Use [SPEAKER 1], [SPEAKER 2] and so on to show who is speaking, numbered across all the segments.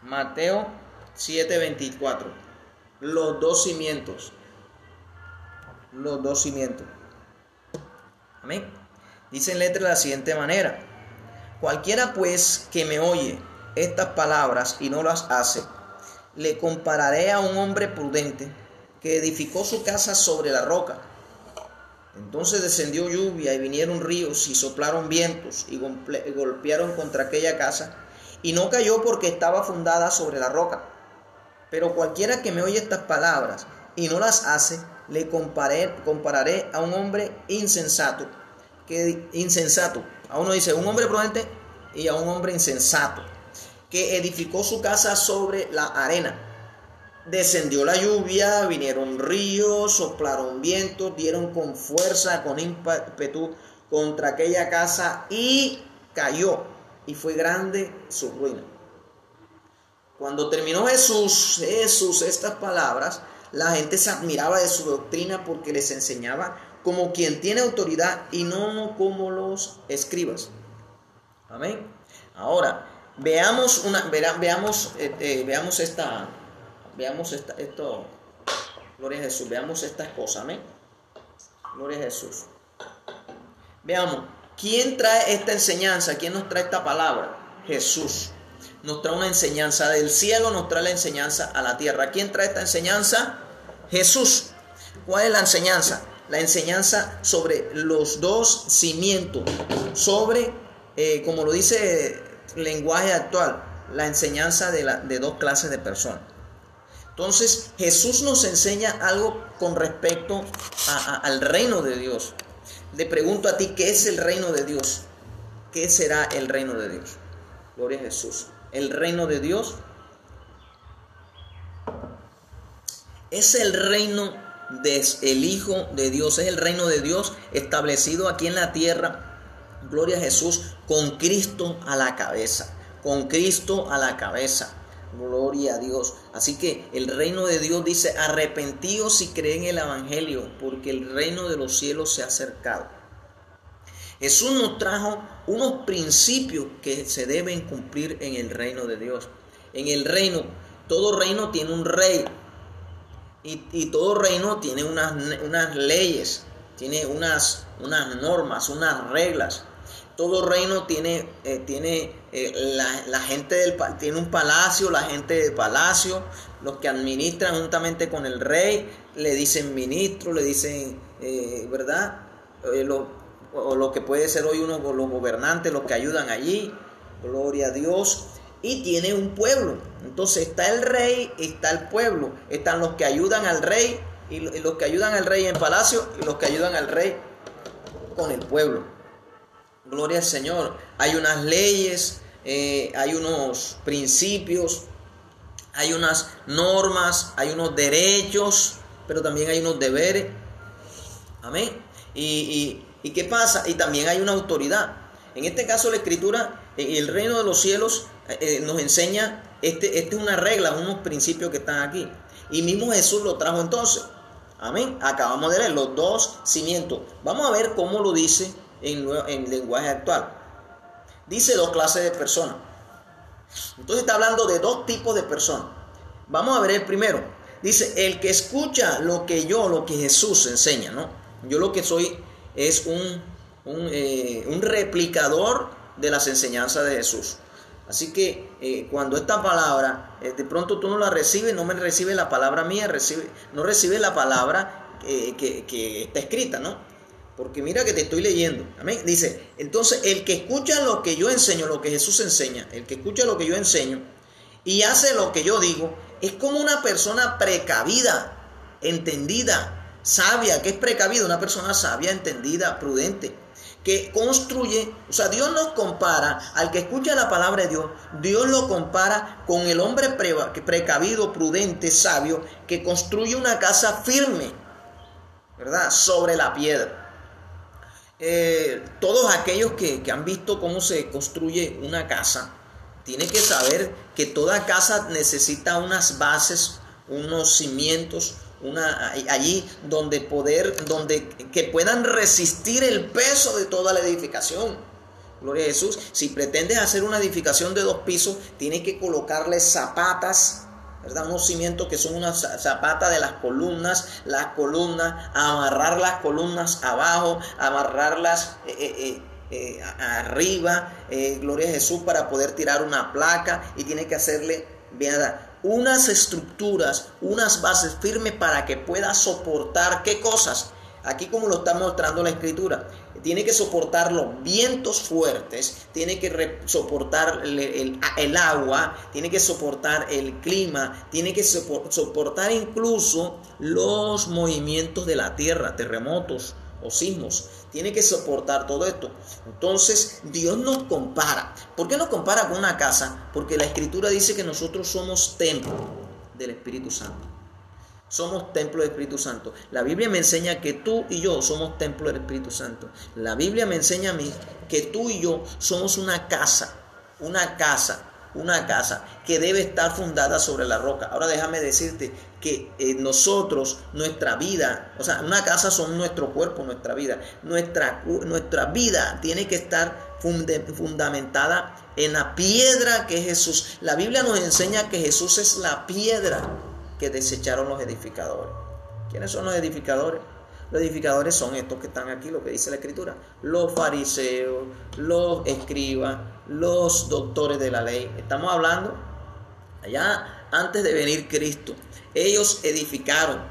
[SPEAKER 1] Mateo 7:24. Los dos cimientos. Los dos cimientos. Amén. Dice en letra de la siguiente manera: cualquiera pues que me oye estas palabras y no las hace, le compararé a un hombre prudente que edificó su casa sobre la roca. Entonces descendió lluvia y vinieron ríos y soplaron vientos y golpearon contra aquella casa, y no cayó porque estaba fundada sobre la roca. Pero cualquiera que me oye estas palabras y no las hace, le compararé a un hombre insensato. A uno dice un hombre prudente y a un hombre insensato, que edificó su casa sobre la arena. Descendió la lluvia, vinieron ríos, soplaron vientos, dieron con fuerza, con ímpetu contra aquella casa, y cayó, y fue grande su ruina. Cuando terminó Jesús estas palabras, la gente se admiraba de su doctrina, porque les enseñaba como quien tiene autoridad y no como los escribas. Amén. Ahora, veamos esto. Gloria a Jesús. Veamos estas cosas. Amén. Gloria a Jesús. Veamos, ¿quién trae esta enseñanza? ¿Quién nos trae esta palabra? Jesús. Nos trae una enseñanza del cielo, nos trae la enseñanza a la tierra. ¿Quién trae esta enseñanza? Jesús. ¿Cuál es la enseñanza? La enseñanza sobre los dos cimientos, sobre, como lo dice el lenguaje actual, la enseñanza de dos clases de personas. Entonces, Jesús nos enseña algo con respecto al reino de Dios. Le pregunto a ti, ¿qué es el reino de Dios? ¿Qué será el reino de Dios? Gloria a Jesús. El reino de Dios es el reino del Hijo de Dios, es el reino de Dios establecido aquí en la tierra. Gloria a Jesús, con Cristo a la cabeza. Con Cristo a la cabeza. Gloria a Dios. Así que el reino de Dios dice: arrepentíos y creed en el evangelio, porque el reino de los cielos se ha acercado. Jesús nos trajo unos principios que se deben cumplir en el reino de Dios. En el reino, todo reino tiene un rey, y todo reino tiene unas leyes, tiene unas normas, unas reglas. Todo reino tiene la gente tiene un palacio, la gente del palacio, los que administran juntamente con el rey, le dicen ministro, le dicen, ¿verdad? O lo que puede ser hoy los gobernantes, los que ayudan allí, gloria a Dios. Y tiene un pueblo. Entonces está el rey, está el pueblo, están los que ayudan al rey, y los que ayudan al rey en palacio, y los que ayudan al rey con el pueblo. Gloria al Señor. Hay unas leyes, hay unos principios, hay unas normas, hay unos derechos, pero también hay unos deberes. Amén. ¿Y qué pasa? Y también hay una autoridad. En este caso, la Escritura, el reino de los cielos, nos enseña, este es una regla, unos principios que están aquí. Y mismo Jesús lo trajo entonces. Amén. Acabamos de leer los dos cimientos. Vamos a ver cómo lo dice en lenguaje actual. Dice dos clases de personas. Entonces está hablando de dos tipos de personas. Vamos a ver el primero. Dice: el que escucha lo que Jesús enseña, ¿no? Yo lo que soy es un replicador de las enseñanzas de Jesús. Así que cuando esta palabra, de pronto tú no la recibes, no me recibes la palabra mía, no recibes la palabra que está escrita, ¿no? Porque mira que te estoy leyendo. Amén. Dice: entonces el que escucha lo que yo enseño, lo que Jesús enseña, el que escucha lo que yo enseño y hace lo que yo digo, es como una persona precavida, entendida, sabia. ¿Qué es precavida? Una persona sabia, entendida, prudente, que construye. O sea, Dios nos compara al que escucha la palabra de Dios. Dios lo compara con el hombre precavido, prudente, sabio, que construye una casa firme, ¿verdad? Sobre la piedra. Todos aquellos que han visto cómo se construye una casa, tienen que saber que toda casa necesita unas bases, unos cimientos, allí que puedan resistir el peso de toda la edificación. Gloria a Jesús. Si pretendes hacer una edificación de 2 pisos, tienes que colocarle zapatas, ¿verdad? Unos cimientos que son unas zapatas de las columnas, amarrar las columnas abajo, amarrarlas arriba, gloria a Jesús, para poder tirar una placa, y tiene que hacerle, ¿verdad?, unas estructuras, unas bases firmes para que pueda soportar, ¿qué cosas? Aquí, como lo está mostrando la Escritura, tiene que soportar los vientos fuertes, tiene que soportar el agua, tiene que soportar el clima, tiene que soportar incluso los movimientos de la tierra, terremotos o sismos. Tiene que soportar todo esto. Entonces Dios nos compara. ¿Por qué nos compara con una casa? Porque la Escritura dice que nosotros somos templo del Espíritu Santo. Somos templo del Espíritu Santo. La Biblia me enseña que tú y yo somos templo del Espíritu Santo. La Biblia me enseña a mí que tú y yo somos una casa que debe estar fundada sobre la roca. Ahora déjame decirte que nosotros, nuestra vida, o sea, una casa son nuestro cuerpo, nuestra vida. Nuestra vida tiene que estar fundamentada en la piedra que es Jesús. La Biblia nos enseña que Jesús es la piedra que desecharon los edificadores. ¿Quiénes son los edificadores? Los edificadores son estos que están aquí, lo que dice la Escritura: los fariseos, los escribas, los doctores de la ley. Estamos hablando allá antes de venir Cristo. Ellos edificaron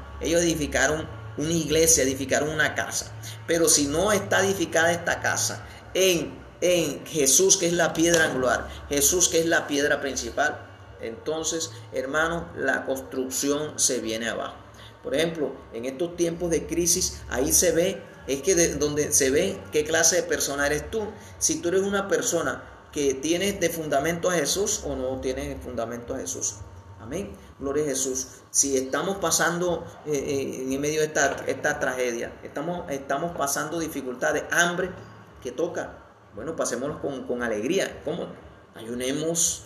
[SPEAKER 1] una iglesia, edificaron una casa. Pero si no está edificada esta casa en Jesús, que es la piedra angular, Jesús, que es la piedra principal, entonces, hermano, la construcción se viene abajo. Por ejemplo, en estos tiempos de crisis, ahí se ve, donde se ve qué clase de persona eres tú. Si tú eres una persona que tienes de fundamento a Jesús o no tienes de fundamento a Jesús. Amén. Gloria a Jesús. Si estamos pasando en medio de esta tragedia, estamos pasando dificultades, hambre que toca, bueno, pasémoslo con alegría. ¿Cómo? Ayunemos.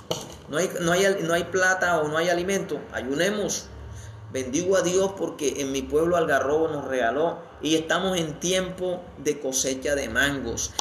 [SPEAKER 1] No hay plata o no hay alimento. Ayunemos. Bendigo a Dios porque en mi pueblo Algarrobo nos regaló, y estamos en tiempo de cosecha de mangos.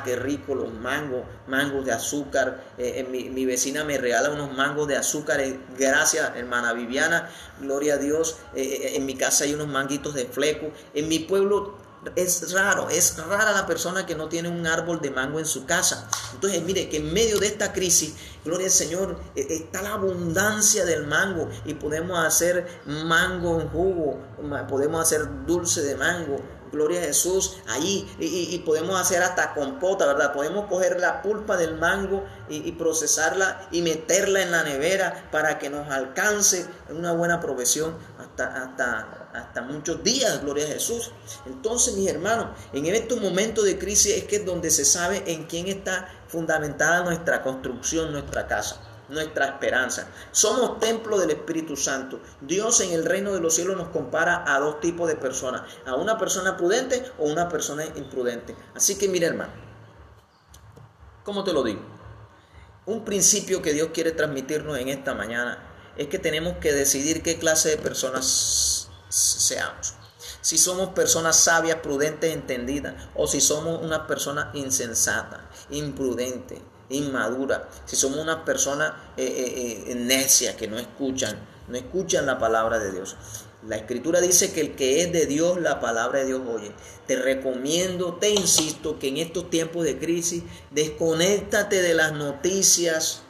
[SPEAKER 1] Qué rico los mangos de azúcar. Mi vecina me regala unos mangos de azúcar. Gracias, hermana Viviana. Gloria a Dios. En mi casa hay unos manguitos de fleco. En mi pueblo es rara la persona que no tiene un árbol de mango en su casa. Entonces, mire que en medio de esta crisis, gloria al Señor, está la abundancia del mango, y podemos hacer mango en jugo, podemos hacer dulce de mango. Gloria a Jesús, allí, y podemos hacer hasta compota, ¿verdad? Podemos coger la pulpa del mango y procesarla y meterla en la nevera para que nos alcance una buena provisión hasta muchos días. Gloria a Jesús. Entonces, mis hermanos, en estos momentos de crisis es que es donde se sabe en quién está fundamentada nuestra construcción, nuestra casa, nuestra esperanza. Somos templo del Espíritu Santo. Dios en el reino de los cielos nos compara a 2 tipos de personas: a una persona prudente o una persona imprudente. Así que mira, hermano, ¿cómo te lo digo? Un principio que Dios quiere transmitirnos en esta mañana es que tenemos que decidir qué clase de personas seamos. Si somos personas sabias, prudentes, entendidas, o si somos una persona insensata, imprudente, inmadura, si somos una persona necia, que no escuchan la palabra de Dios. La Escritura dice que el que es de Dios, la palabra de Dios oye. Te recomiendo, te insisto, que en estos tiempos de crisis desconéctate de las noticias,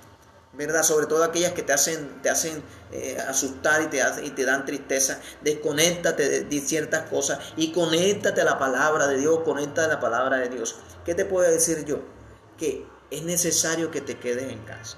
[SPEAKER 1] ¿verdad? Sobre todo aquellas que te hacen asustar y te dan tristeza. Desconéctate de ciertas cosas y conéctate a la palabra de Dios, conéctate a la palabra de Dios. ¿Qué te puedo decir yo? Que es necesario que te quedes en casa.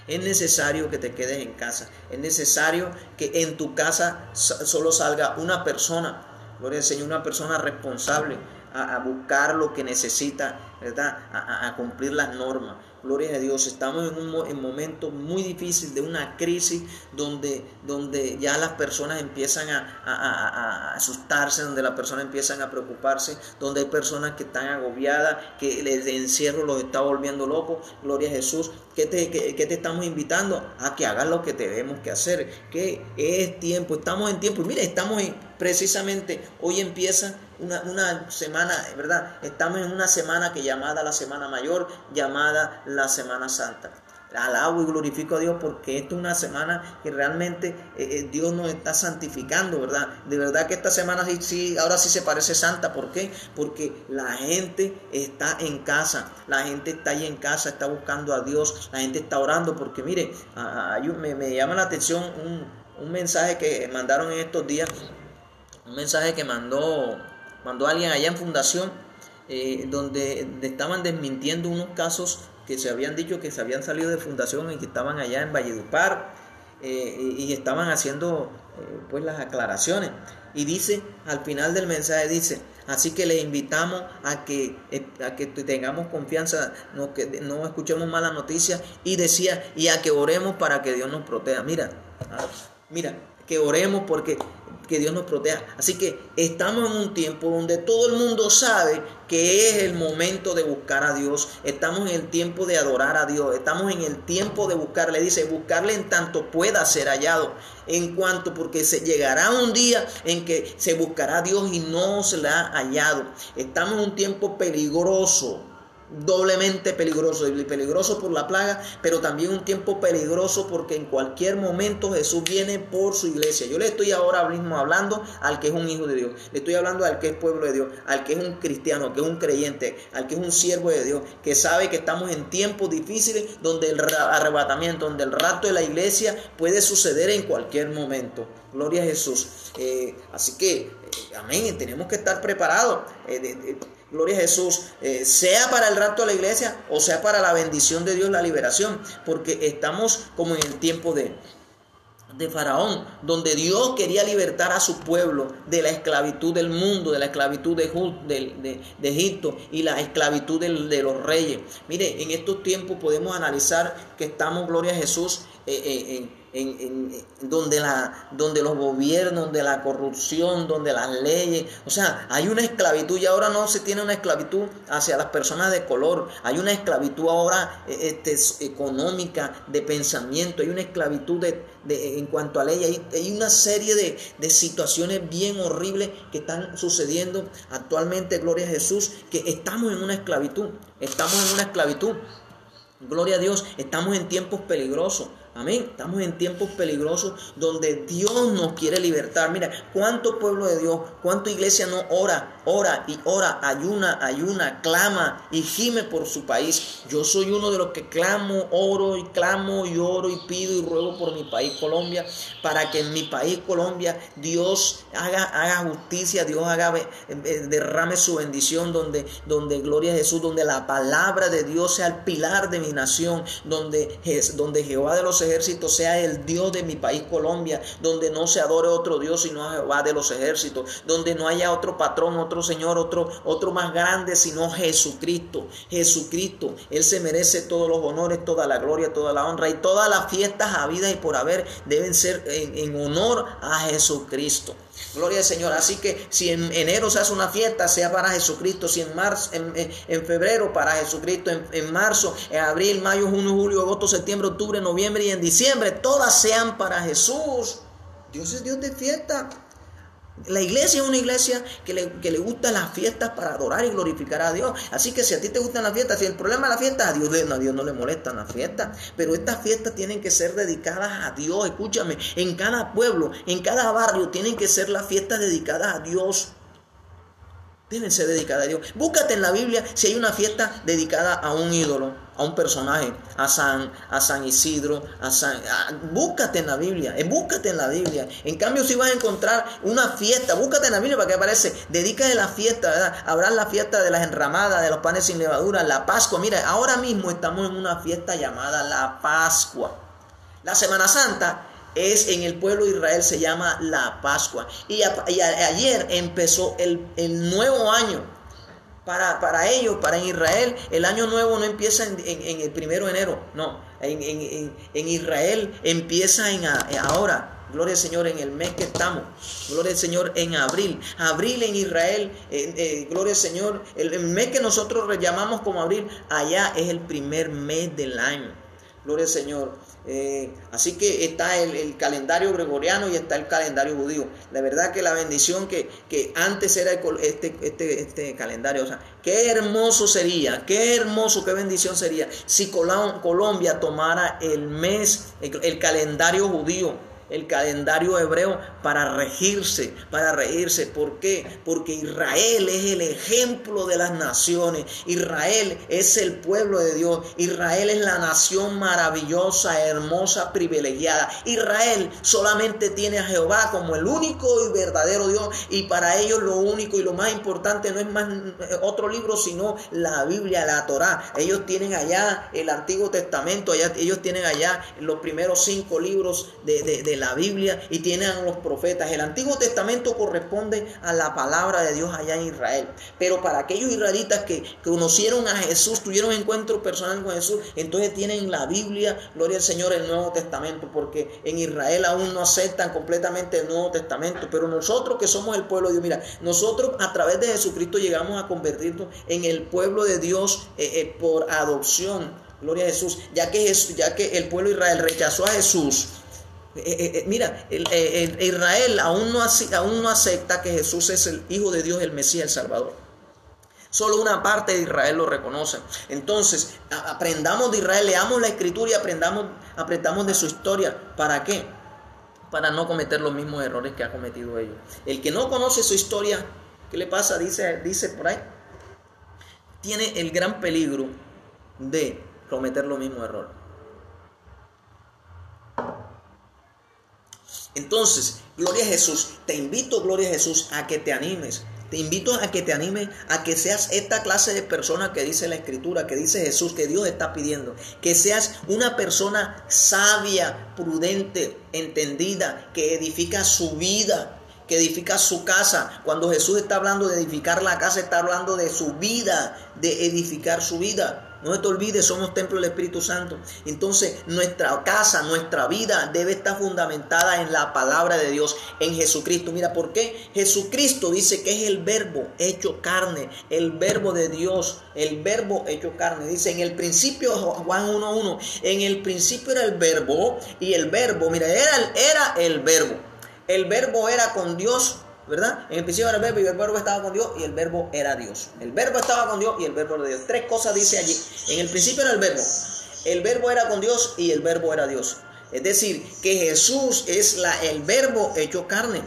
[SPEAKER 1] Es necesario que te quedes en casa. Es necesario que en tu casa solo salga una persona, gloria al Señor, una persona responsable a buscar lo que necesita, ¿verdad? A cumplir las normas. Gloria a Dios. Estamos en un momento muy difícil de una crisis donde ya las personas empiezan a asustarse, donde las personas empiezan a preocuparse, donde hay personas que están agobiadas, que el encierro los está volviendo locos. Gloria a Jesús. ¿Qué te estamos invitando? A que hagas lo que tenemos que hacer, que es tiempo, estamos en tiempo. Mire, precisamente, hoy empieza una semana, ¿verdad? Estamos en una semana que llamada la Semana Mayor, llamada la Semana Santa. Alabo y glorifico a Dios porque esta es una semana que realmente Dios nos está santificando, ¿verdad? De verdad que esta semana sí, ahora sí se parece santa. ¿Por qué? Porque la gente está en casa, la gente está ahí en casa, está buscando a Dios, la gente está orando. Porque mire, me llama la atención un mensaje que mandaron en estos días, un mensaje que mandó alguien allá en Fundación, donde estaban desmintiendo unos casos que se habían dicho que se habían salido de Fundación y que estaban allá en Valledupar, y estaban haciendo pues las aclaraciones. Y dice, al final del mensaje dice: así que les invitamos a que tengamos confianza, que no escuchemos malas noticias, y decía, y a que oremos para que Dios nos proteja. Mira, que oremos porque que Dios nos proteja. Así que estamos en un tiempo donde todo el mundo sabe que es el momento de buscar a Dios. Estamos en el tiempo de adorar a Dios. Estamos en el tiempo de buscarle. Dice, buscarle en tanto pueda ser hallado. Porque se llegará un día en que se buscará a Dios y no se le ha hallado. Estamos en un tiempo peligroso, doblemente peligroso, y peligroso por la plaga, pero también un tiempo peligroso porque en cualquier momento Jesús viene por su iglesia. Yo le estoy ahora mismo hablando al que es un hijo de Dios, le estoy hablando al que es pueblo de Dios, al que es un cristiano, que es un creyente, al que es un siervo de Dios, que sabe que estamos en tiempos difíciles donde el arrebatamiento, donde el rapto de la iglesia puede suceder en cualquier momento. Gloria a Jesús. Así que, amén, tenemos que estar preparados. Gloria a Jesús, sea para el rapto de la iglesia o sea para la bendición de Dios, la liberación, porque estamos como en el tiempo de Faraón, donde Dios quería libertar a su pueblo de la esclavitud del mundo, de la esclavitud de Egipto y la esclavitud de los reyes. Mire, en estos tiempos podemos analizar que estamos, gloria a Jesús, donde los gobiernos, donde la corrupción, donde las leyes, o sea, hay una esclavitud. Y ahora no se tiene una esclavitud hacia las personas de color, hay una esclavitud ahora económica, de pensamiento, hay una esclavitud en cuanto a ley. Hay una serie de situaciones bien horribles que están sucediendo actualmente, gloria a Jesús, que estamos en una esclavitud, gloria a Dios, estamos en tiempos peligrosos. Amén. Estamos en tiempos peligrosos donde Dios nos quiere libertar. Mira, cuánto pueblo de Dios, cuánta iglesia no ora, ayuna, clama y gime por su país. Yo soy uno de los que oro y pido y ruego por mi país Colombia, para que en mi país Colombia Dios haga justicia, Dios derrame su bendición, donde gloria a Jesús, donde la palabra de Dios sea el pilar de mi nación, donde Jehová de los ejércitos sea el Dios de mi país Colombia, donde no se adore otro Dios sino a Jehová de los ejércitos, donde no haya otro patrón, otro Señor, otro más grande sino Jesucristo. Él se merece todos los honores, toda la gloria, toda la honra, y todas las fiestas habidas y por haber deben ser en honor a Jesucristo. Gloria al Señor. Así que si en enero se hace una fiesta, sea para Jesucristo. Si en febrero, para Jesucristo. En marzo, en abril, mayo, junio, julio, agosto, septiembre, octubre, noviembre y en diciembre, todas sean para Jesús. Dios es Dios de fiesta. La iglesia es una iglesia que le gustan las fiestas para adorar y glorificar a Dios. Así que si a ti te gustan las fiestas, si el problema es la fiesta, a Dios no le molestan las fiestas. Pero estas fiestas tienen que ser dedicadas a Dios. Escúchame, en cada pueblo, en cada barrio, tienen que ser las fiestas dedicadas a Dios. Deben ser dedicadas a Dios. Búscate en la Biblia si hay una fiesta dedicada a un ídolo, a un personaje, a San Isidro, búscate en la Biblia, En cambio, si vas a encontrar una fiesta, búscate en la Biblia para que aparece, dedícale la fiesta, ¿verdad? Habrá la fiesta de las enramadas, de los panes sin levadura, la Pascua. Mira, ahora mismo estamos en una fiesta llamada la Pascua. La Semana Santa en el pueblo de Israel se llama la Pascua. Y ayer empezó el nuevo año. Para ellos, para Israel, el año nuevo no empieza en el 1 de enero. No, en Israel empieza ahora. Gloria al Señor, en el mes que estamos. Gloria al Señor, en abril. Abril en Israel, gloria al Señor. El mes que nosotros llamamos como abril, allá es el primer mes del año. Gloria al Señor. Así que está el calendario gregoriano y está el calendario judío. La verdad que la bendición que antes era este calendario, o sea, qué hermoso sería, qué hermoso, qué bendición sería si Colombia tomara el mes, el calendario judío, el calendario hebreo para regirse. ¿Por qué? Porque Israel es el ejemplo de las naciones. Israel es el pueblo de Dios. Israel es la nación maravillosa, hermosa, privilegiada. Israel solamente tiene a Jehová como el único y verdadero Dios, y para ellos lo único y lo más importante no es más otro libro, sino la Biblia, la Torá. Ellos tienen allá el Antiguo Testamento, ellos tienen allá los primeros 5 libros de la Biblia, y tienen a los profetas. El Antiguo Testamento corresponde a la palabra de Dios allá en Israel. Pero para aquellos israelitas que conocieron a Jesús, tuvieron encuentro personal con Jesús, entonces tienen la Biblia, gloria al Señor, el Nuevo Testamento, porque en Israel aún no aceptan completamente el Nuevo Testamento. Pero nosotros que somos el pueblo de Dios, mira, nosotros a través de Jesucristo llegamos a convertirnos en el pueblo de Dios por adopción. Gloria a Jesús, ya que el pueblo de Israel rechazó a Jesús. Mira, Israel aún no acepta que Jesús es el Hijo de Dios, el Mesías, el Salvador. Solo una parte de Israel lo reconoce. Entonces, aprendamos de Israel, leamos la Escritura y aprendamos de su historia. ¿Para qué? Para no cometer los mismos errores que ha cometido ellos. El que no conoce su historia, ¿qué le pasa? Dice por ahí, tiene el gran peligro de cometer los mismos errores. Entonces, gloria a Jesús, te invito, gloria a Jesús, a que te animes. Te invito a que te animes, a que seas esta clase de persona que dice la Escritura, que dice Jesús, que Dios está pidiendo. Que seas una persona sabia, prudente, entendida, que edifica su vida, que edifica su casa. Cuando Jesús está hablando de edificar la casa, está hablando de su vida, de edificar su vida. No te olvides, somos templo del Espíritu Santo. Entonces, nuestra casa, nuestra vida debe estar fundamentada en la palabra de Dios, en Jesucristo. Mira, ¿por qué? Jesucristo dice que es el verbo hecho carne, el verbo de Dios, el verbo hecho carne. Dice en el principio, Juan 1:1, en el principio era el verbo, y el verbo, mira, era el verbo. El verbo era con Dios, ¿verdad? En el principio era el verbo, y el verbo estaba con Dios, y el verbo era Dios. El verbo estaba con Dios y el verbo era Dios. 3 cosas dice allí. En el principio era el verbo era con Dios y el verbo era Dios. Es decir, que Jesús es el verbo hecho carne.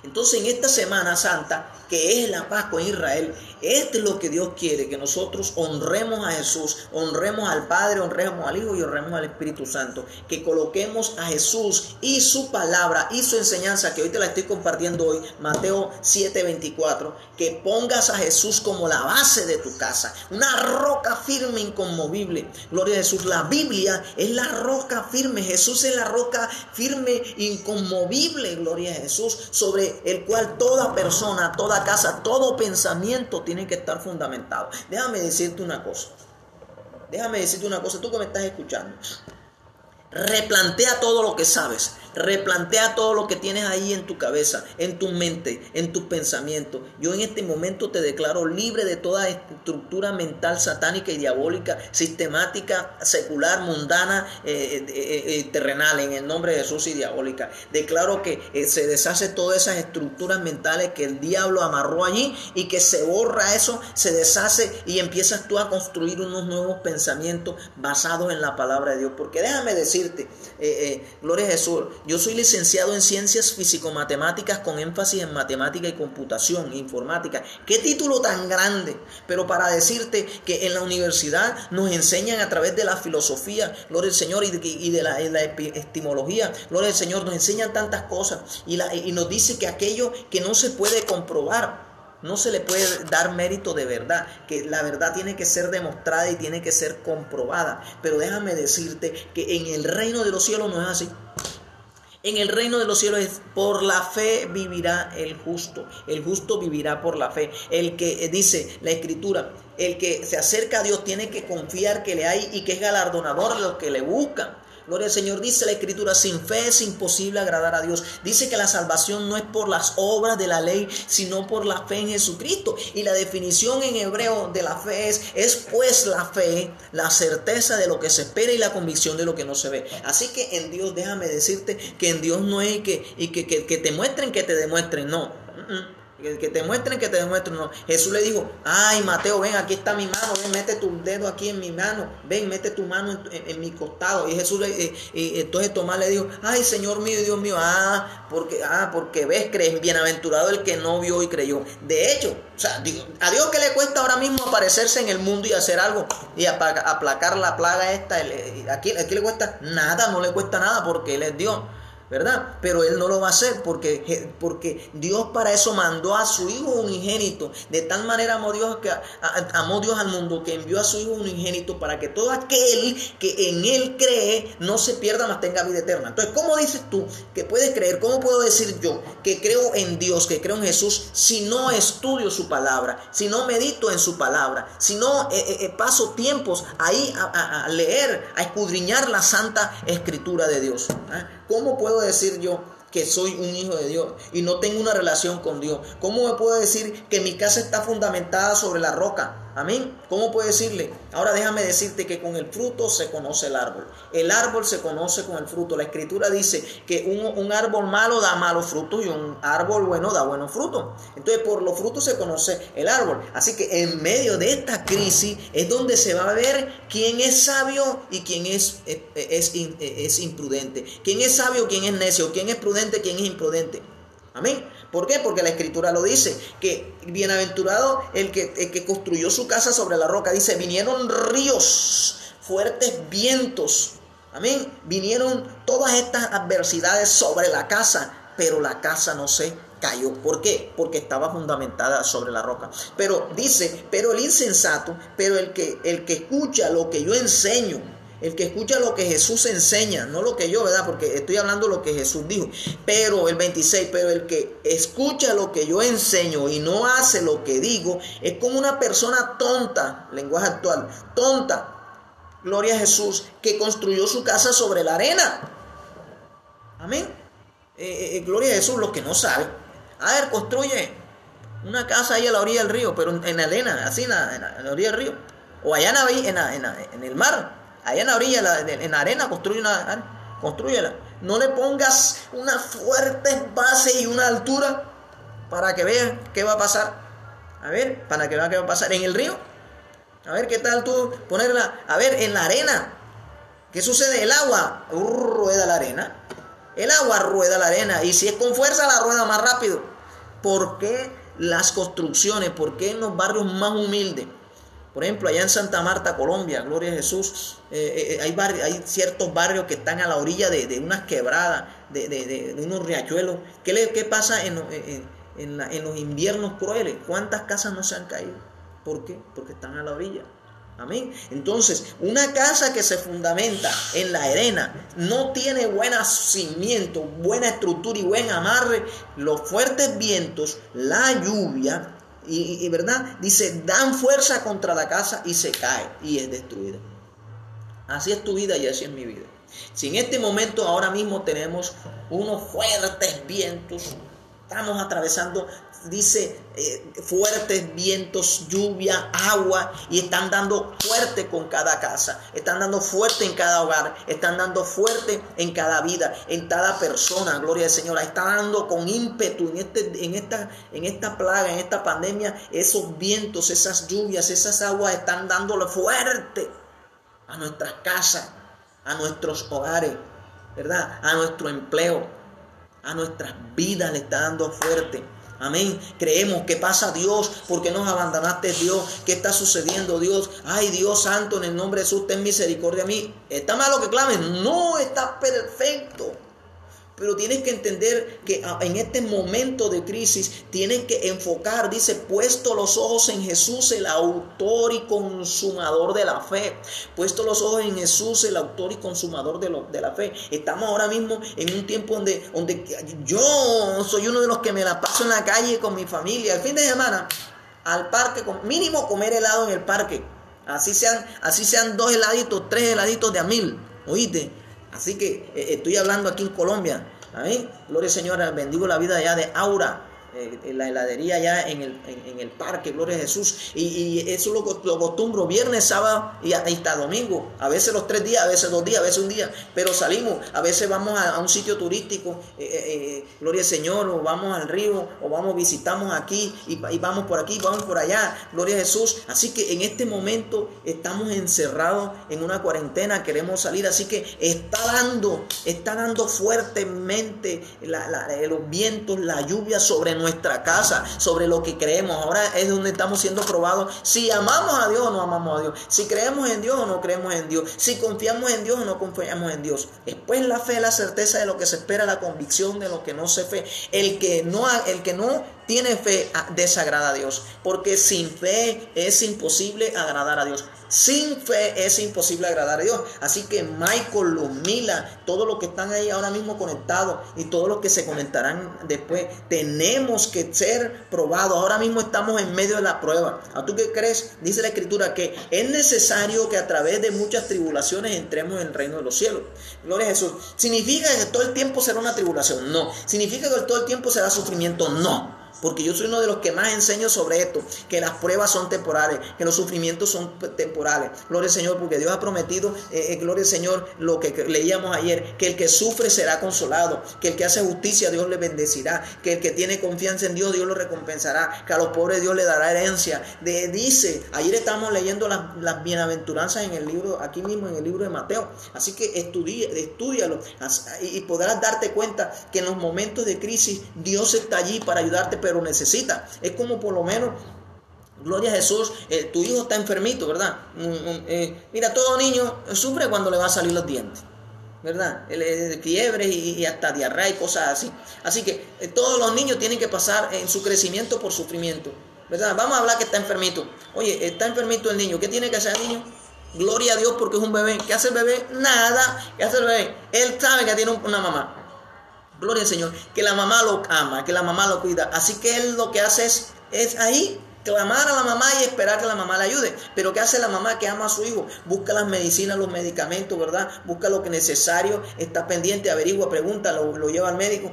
[SPEAKER 1] Entonces, en esta Semana Santa, que es la Pascua en Israel, esto es lo que Dios quiere, que nosotros honremos a Jesús, honremos al Padre, honremos al Hijo y honremos al Espíritu Santo. Que coloquemos a Jesús y su palabra y su enseñanza, que hoy te la estoy compartiendo hoy, Mateo 7:24, que pongas a Jesús como la base de tu casa, una roca firme, inconmovible. Gloria a Jesús. La Biblia es la roca firme, Jesús es la roca firme, inconmovible, gloria a Jesús, sobre el cual toda persona, toda casa, todo pensamiento tiene que estar fundamentado. Déjame decirte una cosa, tú que me estás escuchando. Replantea todo lo que sabes, replantea todo lo que tienes ahí en tu cabeza, en tu mente, en tus pensamientos. Yo en este momento te declaro libre de toda estructura mental satánica y diabólica, sistemática, secular, mundana, terrenal, en el nombre de Jesús, y diabólica. Declaro que se deshace todas esas estructuras mentales que el diablo amarró allí, y que se borra eso, se deshace, y empiezas tú a construir unos nuevos pensamientos basados en la palabra de Dios. Porque déjame decir, gloria a Jesús, yo soy licenciado en ciencias físico-matemáticas con énfasis en matemática y computación, informática. ¿Qué título tan grande? Pero para decirte que en la universidad nos enseñan a través de la filosofía, gloria al Señor, y de la epistemología, gloria al Señor, nos enseñan tantas cosas, y nos dice que aquello que no se puede comprobar, no se le puede dar mérito de verdad, que la verdad tiene que ser demostrada y tiene que ser comprobada. Pero déjame decirte que en el reino de los cielos no es así. En el reino de los cielos es por la fe vivirá el justo vivirá por la fe. El que dice la Escritura El que se acerca a Dios tiene que confiar que le hay y que es galardonador de los que le buscan. Gloria al Señor. Dice la Escritura, sin fe es imposible agradar a Dios. Dice que la salvación no es por las obras de la ley, sino por la fe en Jesucristo. Y la definición en hebreo de la fe es pues la fe, la certeza de lo que se espera y la convicción de lo que no se ve. Así que en Dios, déjame decirte que en Dios no es que te muestren, que te demuestren, no. Que te muestren, que te demuestren, no. Jesús le dijo, ay Mateo, ven, aquí está mi mano, ven, mete tu dedo aquí en mi mano, ven, mete tu mano en mi costado. Y Jesús entonces Tomás le dijo, ay Señor mío y Dios mío, porque ves, crees, bienaventurado el que no vio y creyó. De hecho, o sea, a Dios que le cuesta ahora mismo aparecerse en el mundo y hacer algo y aplacar la plaga esta, aquí le cuesta nada, no le cuesta nada porque Él es Dios, ¿verdad? Pero Él no lo va a hacer porque Dios para eso mandó a su Hijo unigénito. De tal manera amó Dios al mundo que envió a su Hijo unigénito para que todo aquel que en Él cree no se pierda, mas tenga vida eterna. Entonces, ¿cómo dices tú que puedes creer? ¿Cómo puedo decir yo que creo en Dios, que creo en Jesús, si no estudio su palabra, si no medito en su palabra, si no paso tiempos ahí a leer, a escudriñar la Santa Escritura de Dios? ¿Cómo puedo decir yo que soy un hijo de Dios y no tengo una relación con Dios? ¿Cómo me puedo decir que mi casa está fundamentada sobre la roca? Amén. ¿Cómo puedo decirle? Ahora déjame decirte que con el fruto se conoce el árbol. El árbol se conoce con el fruto. La Escritura dice que un árbol malo da malos frutos y un árbol bueno da buenos frutos. Entonces por los frutos se conoce el árbol. Así que en medio de esta crisis es donde se va a ver quién es sabio y quién es imprudente. Quién es sabio, quién es necio, quién es prudente, quién es imprudente. Amén. ¿Por qué? Porque la Escritura lo dice, que bienaventurado el que construyó su casa sobre la roca. Dice, vinieron ríos, fuertes vientos. Amén. Vinieron todas estas adversidades sobre la casa, pero la casa no se cayó. ¿Por qué? Porque estaba fundamentada sobre la roca. Pero dice, pero el insensato, pero el que escucha lo que yo enseño, el que escucha lo que Jesús enseña, no lo que yo, ¿verdad? Porque estoy hablando de lo que Jesús dijo. Pero el 26, pero el que escucha lo que yo enseño y no hace lo que digo, es como una persona tonta, lenguaje actual, tonta, gloria a Jesús, que construyó su casa sobre la arena. Amén. Gloria a Jesús, los que no saben. A ver, construye una casa ahí a la orilla del río, pero en la arena, así en la orilla del río. O allá en el mar. Allá en la orilla, en la arena, construyela. No le pongas una fuerte base y una altura para que veas qué va a pasar. A ver, para que veas qué va a pasar. En el río, a ver qué tal tú ponerla. A ver, en la arena, ¿qué sucede? El agua rueda la arena. El agua rueda la arena. Y si es con fuerza, la rueda más rápido. ¿Por qué las construcciones? ¿Por qué en los barrios más humildes? Por ejemplo, allá en Santa Marta, Colombia, gloria a Jesús, hay ciertos barrios que están a la orilla de unas quebradas, de unos riachuelos. ¿Qué pasa en los inviernos crueles? ¿Cuántas casas no se han caído? ¿Por qué? Porque están a la orilla. Amén. Entonces, una casa que se fundamenta en la arena no tiene buenos cimientos, buena estructura y buen amarre. Los fuertes vientos, la lluvia, y verdad, dice, dan fuerza contra la casa y se cae y es destruida. Así es tu vida y así es mi vida. Si en este momento ahora mismo tenemos unos fuertes vientos, estamos atravesando, dice, fuertes vientos, lluvia, agua, y están dando fuerte con cada casa, están dando fuerte en cada hogar, están dando fuerte en cada vida, en cada persona, gloria al Señor. Está dando con ímpetu en esta plaga, en esta pandemia. Esos vientos, esas lluvias, esas aguas están dándole fuerte a nuestras casas, a nuestros hogares, ¿verdad? A nuestro empleo, a nuestras vidas le está dando fuerte. Amén. Creemos que pasa Dios. ¿Por qué nos abandonaste, Dios? ¿Qué está sucediendo, Dios? Ay, Dios santo, en el nombre de Jesús, ten misericordia a mí. ¿Está malo que clamen? No, está perfecto. Pero tienes que entender que en este momento de crisis tienes que enfocar, dice, puesto los ojos en Jesús, el autor y consumador de la fe. Puesto los ojos en Jesús, el autor y consumador de la fe. Estamos ahora mismo en un tiempo donde yo soy uno de los que me la paso en la calle con mi familia. El fin de semana al parque, mínimo comer helado en el parque. Así sean 2 heladitos, 3 heladitos de a 1000, ¿oíste? Así que estoy hablando aquí en Colombia. Amén. Gloria al Señor, bendigo la vida allá de Aura, la heladería allá en el parque, gloria a Jesús. Y eso lo acostumbro viernes, sábado y hasta domingo. A veces los 3 días, a veces 2 días, a veces un día. Pero salimos, a veces vamos a un sitio turístico, gloria al Señor, o vamos al río, o visitamos aquí, y vamos por aquí, vamos por allá, gloria a Jesús. Así que en este momento estamos encerrados en una cuarentena, queremos salir. Así que está dando fuertemente los vientos, la lluvia sobre nuestra casa, sobre lo que creemos. Ahora es donde estamos siendo probados si amamos a Dios o no amamos a Dios, si creemos en Dios o no creemos en Dios, si confiamos en Dios o no confiamos en Dios. Después la fe, la certeza de lo que se espera, la convicción de lo que no se fe. El que no tiene fe desagrada a Dios, porque sin fe es imposible agradar a Dios. Sin fe es imposible agradar a Dios. Así que Michael, Lumila, todos los que están ahí ahora mismo conectados y todos los que se conectarán después, tenemos que ser probados. Ahora mismo estamos en medio de la prueba. ¿A tú qué crees? Dice la Escritura que es necesario que a través de muchas tribulaciones entremos en el reino de los cielos. Gloria a Jesús. ¿Significa que todo el tiempo será una tribulación? No. ¿Significa que todo el tiempo será sufrimiento? No. Porque yo soy uno de los que más enseño sobre esto, que las pruebas son temporales, que los sufrimientos son temporales. Gloria al Señor, porque Dios ha prometido, gloria al Señor, lo que leíamos ayer, que el que sufre será consolado, que el que hace justicia Dios le bendecirá, que el que tiene confianza en Dios Dios lo recompensará, que a los pobres Dios le dará herencia. Dice, ayer estamos leyendo las bienaventuranzas en el libro, aquí mismo en el libro de Mateo. Así que estúdialo y podrás darte cuenta que en los momentos de crisis Dios está allí para ayudarte, pero necesita. Es como por lo menos, gloria a Jesús, tu hijo está enfermito, ¿verdad? Mira, todo niño sufre cuando le va a salir los dientes, ¿verdad? Fiebres y hasta diarrea y cosas así. Así que todos los niños tienen que pasar en su crecimiento por sufrimiento, ¿verdad? Vamos a hablar que está enfermito. Oye, está enfermito el niño. ¿Qué tiene que hacer el niño? Gloria a Dios, porque es un bebé. ¿Qué hace el bebé? Nada. ¿Qué hace el bebé? Él sabe que tiene una mamá. Gloria al Señor, que la mamá lo ama, que la mamá lo cuida. Así que él lo que hace es ahí clamar a la mamá y esperar que la mamá le ayude. Pero ¿qué hace la mamá que ama a su hijo? Busca las medicinas, los medicamentos, ¿verdad? Busca lo que es necesario, está pendiente, averigua, pregunta, lo lleva al médico.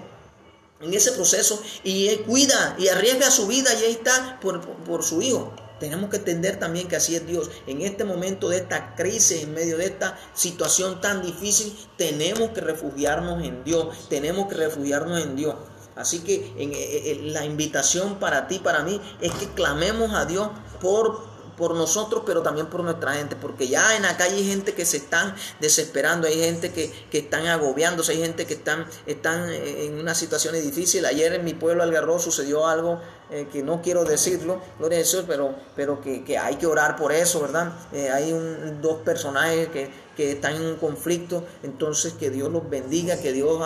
[SPEAKER 1] En ese proceso, y él cuida y arriesga su vida, y ahí está por su hijo. Tenemos que entender también que así es Dios. En este momento de esta crisis, en medio de esta situación tan difícil, tenemos que refugiarnos en Dios. Tenemos que refugiarnos en Dios. Así que la invitación para ti, para mí, es que clamemos a Dios por nosotros, pero también por nuestra gente, porque ya en la calle hay gente que se están desesperando, hay gente que están agobiándose, hay gente que están en unas situaciones difíciles. Ayer en mi pueblo Algarrobo sucedió algo que no quiero decirlo, gloria a Jesús, pero que hay que orar por eso, ¿verdad? Hay dos personajes que están en un conflicto. Entonces que Dios los bendiga, que Dios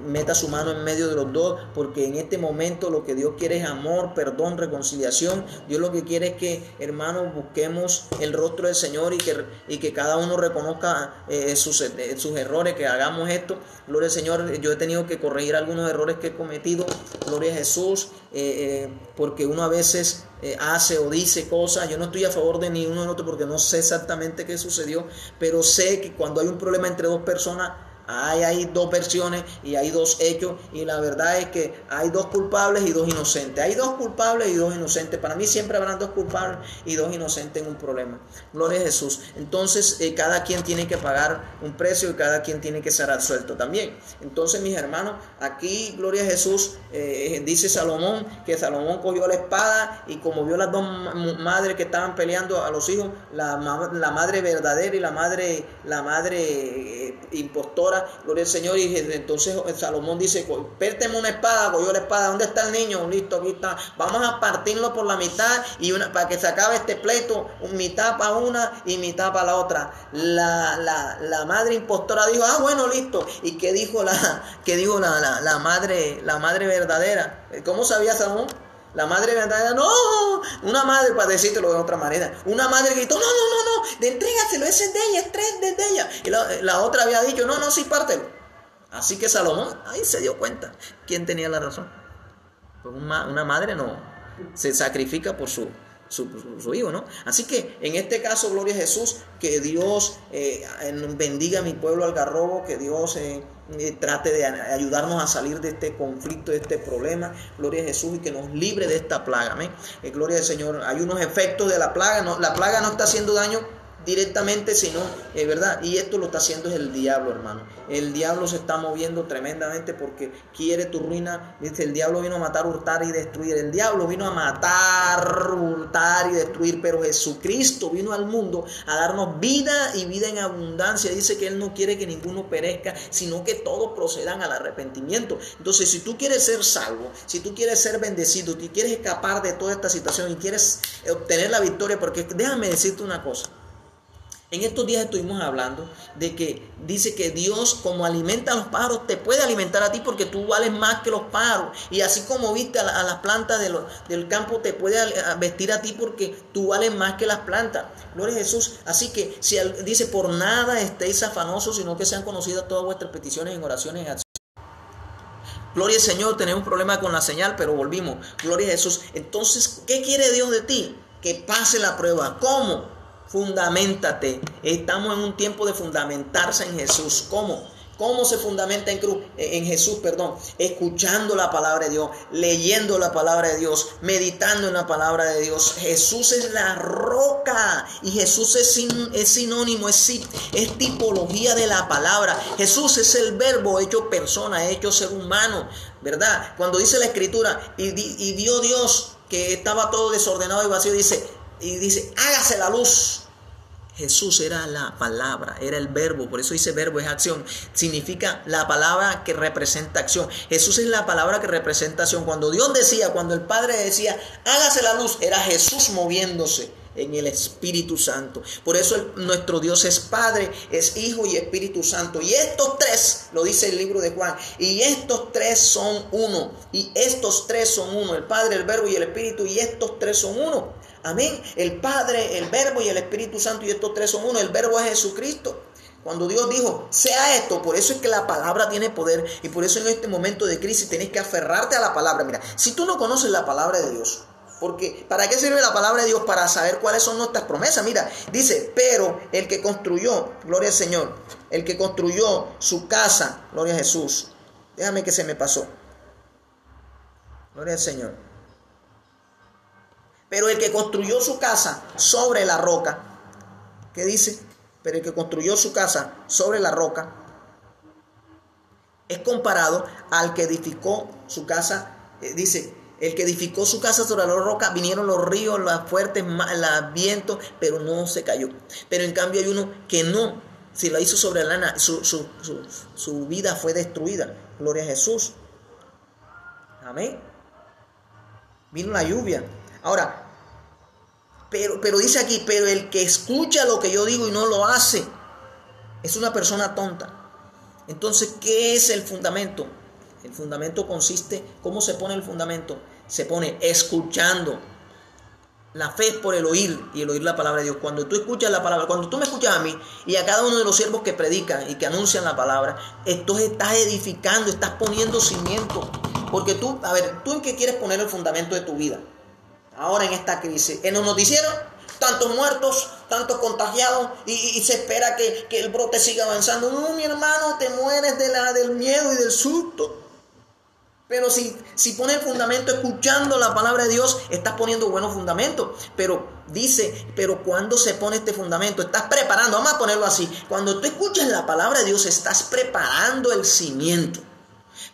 [SPEAKER 1] meta su mano en medio de los dos, porque en este momento lo que Dios quiere es amor, perdón, reconciliación. Dios lo que quiere es que, hermanos, busquemos el rostro del Señor y que cada uno reconozca sus errores, que hagamos esto. Gloria al Señor. Yo he tenido que corregir algunos errores que he cometido, gloria a Jesús, porque uno a veces hace o dice cosas. Yo no estoy a favor de ni uno ni otro, porque no sé exactamente qué sucedió, pero sé que cuando hay un problema entre dos personas, hay dos versiones y hay dos hechos, y la verdad es que hay dos culpables y dos inocentes. Hay dos culpables y dos inocentes. Para mí siempre habrán dos culpables y dos inocentes en un problema. Gloria a Jesús. Entonces cada quien tiene que pagar un precio y cada quien tiene que ser absuelto también. Entonces, mis hermanos, aquí, gloria a Jesús, dice Salomón, que Salomón cogió la espada, y como vio las dos madres que estaban peleando a los hijos, la madre verdadera y la madre impostora, gloria al Señor, y entonces Salomón dice: pérteme una espada. Cogió la espada. ¿Dónde está el niño? Listo, aquí está. Vamos a partirlo por la mitad para que se acabe este pleito, mitad para una y mitad para la otra. La madre impostora dijo: bueno, listo. ¿Y qué dijo la madre verdadera? ¿Cómo sabía Salomón? La madre verdadera, no, una madre, para decírtelo de otra manera, una madre gritó: no, entrégaselo, ese es de ella, es de ella. Y la otra había dicho: no, sí, pártelo. Así que Salomón ahí se dio cuenta quién tenía la razón. Pues una madre no se sacrifica por su hijo, ¿no? Así que en este caso, gloria a Jesús, que Dios bendiga a mi pueblo algarrobo, que Dios trate de ayudarnos a salir de este conflicto, de este problema, gloria a Jesús, y que nos libre de esta plaga, amén. Gloria al Señor. Hay unos efectos de la plaga, no, la plaga no está haciendo daño directamente, sino, ¿verdad? Y esto lo está haciendo es el diablo, hermano. El diablo se está moviendo tremendamente porque quiere tu ruina. Dice, el diablo vino a matar, hurtar y destruir. El diablo vino a matar, hurtar y destruir, pero Jesucristo vino al mundo a darnos vida y vida en abundancia. Dice que Él no quiere que ninguno perezca, sino que todos procedan al arrepentimiento. Entonces, si tú quieres ser salvo, si tú quieres ser bendecido, si quieres escapar de toda esta situación y quieres obtener la victoria, porque déjame decirte una cosa. En estos días estuvimos hablando de que dice que Dios, como alimenta a los pájaros, te puede alimentar a ti porque tú vales más que los pájaros. Y así como viste a las plantas del campo, te puede vestir a ti porque tú vales más que las plantas. Gloria a Jesús. Así que si dice, por nada estéis afanosos, sino que sean conocidas todas vuestras peticiones en oraciones y acciones. Gloria al Señor. Tenemos problema con la señal, pero volvimos. Gloria a Jesús. Entonces, ¿qué quiere Dios de ti? Que pase la prueba. ¿Cómo? Fundamentate. Estamos en un tiempo de fundamentarse en Jesús. ¿Cómo? ¿Cómo se fundamenta en Jesús? Escuchando la palabra de Dios, leyendo la palabra de Dios, meditando en la palabra de Dios. Jesús es la roca y Jesús es sinónimo, es tipología de la palabra. Jesús es el verbo hecho persona, hecho ser humano, ¿verdad? Cuando dice la Escritura y vio Dios que estaba todo desordenado y vacío, dice, hágase la luz. Jesús era la palabra, era el verbo, por eso dice verbo, es acción, significa la palabra que representa acción. Jesús es la palabra que representa acción. Cuando Dios decía, cuando el Padre decía, hágase la luz, era Jesús moviéndose en el Espíritu Santo. Por eso nuestro Dios es Padre, es Hijo y Espíritu Santo. Y estos tres, lo dice el libro de Juan, y estos tres son uno. Y estos tres son uno, el Padre, el Verbo y el Espíritu, y estos tres son uno. Amén. El Padre, el Verbo y el Espíritu Santo, y estos tres son uno. El Verbo es Jesucristo. Cuando Dios dijo, sea esto, por eso es que la palabra tiene poder. Y por eso en este momento de crisis tenés que aferrarte a la palabra. Mira, si tú no conoces la palabra de Dios, porque ¿para qué sirve la palabra de Dios? Para saber cuáles son nuestras promesas. Mira, dice, pero el que construyó, gloria al Señor, el que construyó su casa, gloria a Jesús. Déjame que se me pasó. Gloria al Señor. Pero el que construyó su casa sobre la roca, ¿qué dice? Pero el que construyó su casa sobre la roca es comparado al que edificó su casa, dice, el que edificó su casa sobre la roca, vinieron los ríos, los fuertes, los vientos, pero no se cayó. Pero en cambio hay uno que no, si lo hizo sobre la lana, su vida fue destruida. Gloria a Jesús. Amén. Vino la lluvia. Ahora, pero dice aquí, pero el que escucha lo que yo digo y no lo hace, es una persona tonta. Entonces, ¿qué es el fundamento? El fundamento consiste, ¿cómo se pone el fundamento? Se pone escuchando. La fe es por el oír y el oír la palabra de Dios. Cuando tú escuchas la palabra, cuando tú me escuchas a mí y a cada uno de los siervos que predican y que anuncian la palabra, entonces estás edificando, estás poniendo cimiento. Porque tú, ¿tú en qué quieres poner el fundamento de tu vida? Ahora en esta crisis, en los noticieros, tantos muertos, tantos contagiados y se espera que el brote siga avanzando. No, mi hermano, te mueres del miedo y del susto. Pero si pones el fundamento escuchando la palabra de Dios, estás poniendo buenos fundamentos. Pero dice, pero cuando se pone este fundamento, estás preparando, vamos a ponerlo así. Cuando tú escuchas la palabra de Dios, estás preparando el cimiento.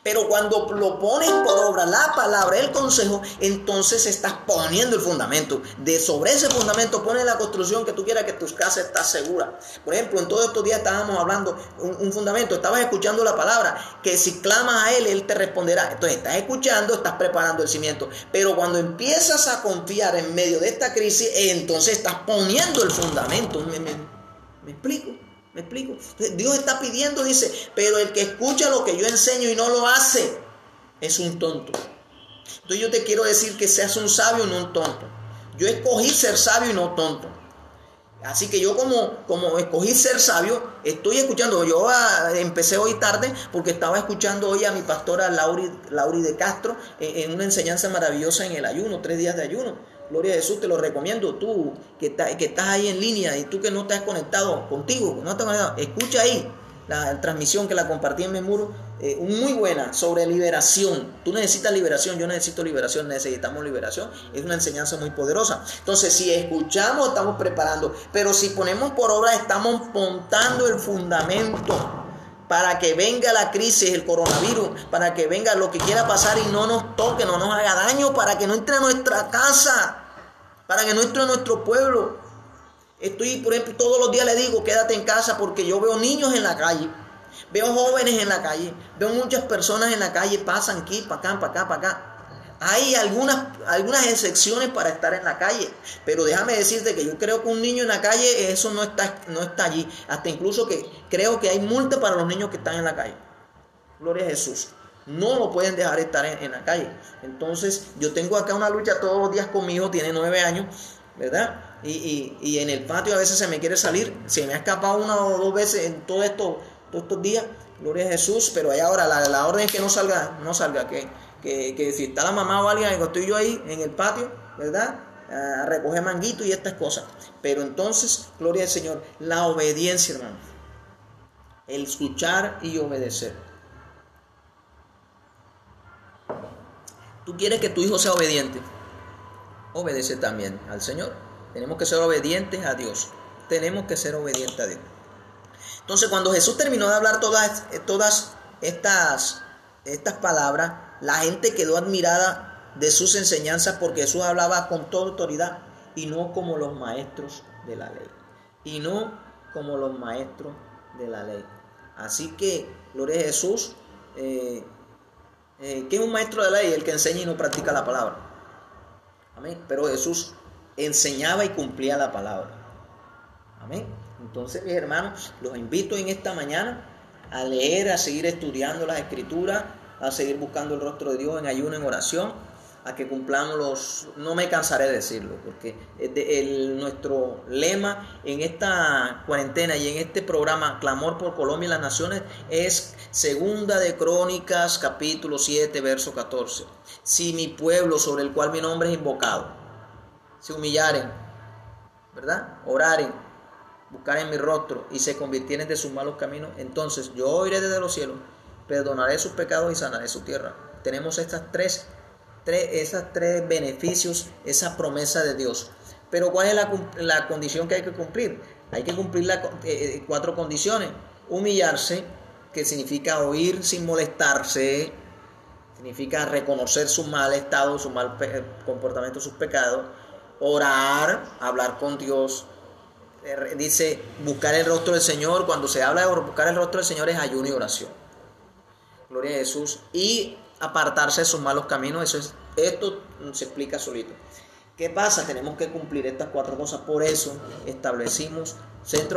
[SPEAKER 1] Pero cuando lo pones por obra, la palabra, el consejo, entonces estás poniendo el fundamento. Sobre ese fundamento pones la construcción que tú quieras, que tu casa está segura. Por ejemplo, en todos estos días estábamos hablando un fundamento. Estabas escuchando la palabra, que si clamas a Él, Él te responderá. Entonces estás escuchando, estás preparando el cimiento. Pero cuando empiezas a confiar en medio de esta crisis, entonces estás poniendo el fundamento. ¿Me explico? ¿Me explico? Dios está pidiendo, dice, pero el que escucha lo que yo enseño y no lo hace, es un tonto. Entonces yo te quiero decir que seas un sabio y no un tonto. Yo escogí ser sabio y no tonto. Así que yo como escogí ser sabio, estoy escuchando. Yo empecé hoy tarde porque estaba escuchando hoy a mi pastora Lauri de Castro en una enseñanza maravillosa en el ayuno, 3 días de ayuno. Gloria a Jesús, te lo recomiendo. Tú que estás ahí en línea y tú que no te has conectado contigo, no te has conectado, escucha ahí la transmisión que la compartí en mi muro, muy buena, sobre liberación. Tú necesitas liberación, yo necesito liberación, necesitamos liberación. Es una enseñanza muy poderosa. Entonces, si escuchamos, estamos preparando, pero si ponemos por obra, estamos montando el fundamento para que venga la crisis, el coronavirus, para que venga lo que quiera pasar y no nos toque, no nos haga daño, para que no entre a nuestra casa, para que no entre a nuestro pueblo. Estoy, por ejemplo, todos los días le digo, quédate en casa, porque yo veo niños en la calle, veo jóvenes en la calle, veo muchas personas en la calle, pasan aquí, para acá, para acá, para acá. Hay algunas excepciones para estar en la calle, pero déjame decirte que yo creo que un niño en la calle, eso no está allí. Hasta incluso que creo que hay multa para los niños que están en la calle. Gloria a Jesús. No lo pueden dejar estar en la calle. Entonces, yo tengo acá una lucha todos los días con mi hijo, tiene 9 años, ¿verdad? Y en el patio a veces se me quiere salir. Se me ha escapado 1 o 2 veces en todos estos días. Gloria a Jesús. Pero ahí ahora la orden es que no salga, que si está la mamá o alguien, estoy yo ahí en el patio, ¿verdad? A recoger manguito y estas cosas. Pero entonces, gloria al Señor, la obediencia, hermano. El escuchar y obedecer. ¿Tú quieres que tu hijo sea obediente? Obedece también al Señor. Tenemos que ser obedientes a Dios. Tenemos que ser obedientes a Dios. Entonces, cuando Jesús terminó de hablar todas estas palabras, la gente quedó admirada de sus enseñanzas, porque Jesús hablaba con toda autoridad y no como los maestros de la ley. Y no como los maestros de la ley. Así que, gloria a Jesús, ¿qué es un maestro de la ley? El que enseña y no practica la palabra. Amén. Pero Jesús enseñaba y cumplía la palabra. Amén. Entonces, mis hermanos, los invito en esta mañana a leer, a seguir estudiando las Escrituras, a seguir buscando el rostro de Dios en ayuno, en oración, a que cumplamos no me cansaré de decirlo, porque nuestro lema en esta cuarentena y en este programa Clamor por Colombia y las Naciones es 2 de Crónicas, capítulo 7, verso 14. Si mi pueblo, sobre el cual mi nombre es invocado, se humillaren, ¿verdad? Oraren, buscaren mi rostro y se convirtieren de sus malos caminos, entonces yo oiré desde los cielos, perdonaré sus pecados y sanaré su tierra. Tenemos esas tres beneficios, esa promesa de Dios. Pero ¿cuál es la condición que hay que cumplir? Hay que cumplir las 4 condiciones. Humillarse, que significa oír sin molestarse, significa reconocer su mal estado, su mal comportamiento, sus pecados. Orar, hablar con Dios. Dice buscar el rostro del Señor. Cuando se habla de buscar el rostro del Señor es ayuno y oración. Gloria a Jesús. Y apartarse de sus malos caminos. Esto se explica solito. ¿Qué pasa? Tenemos que cumplir estas 4 cosas. Por eso establecimos centro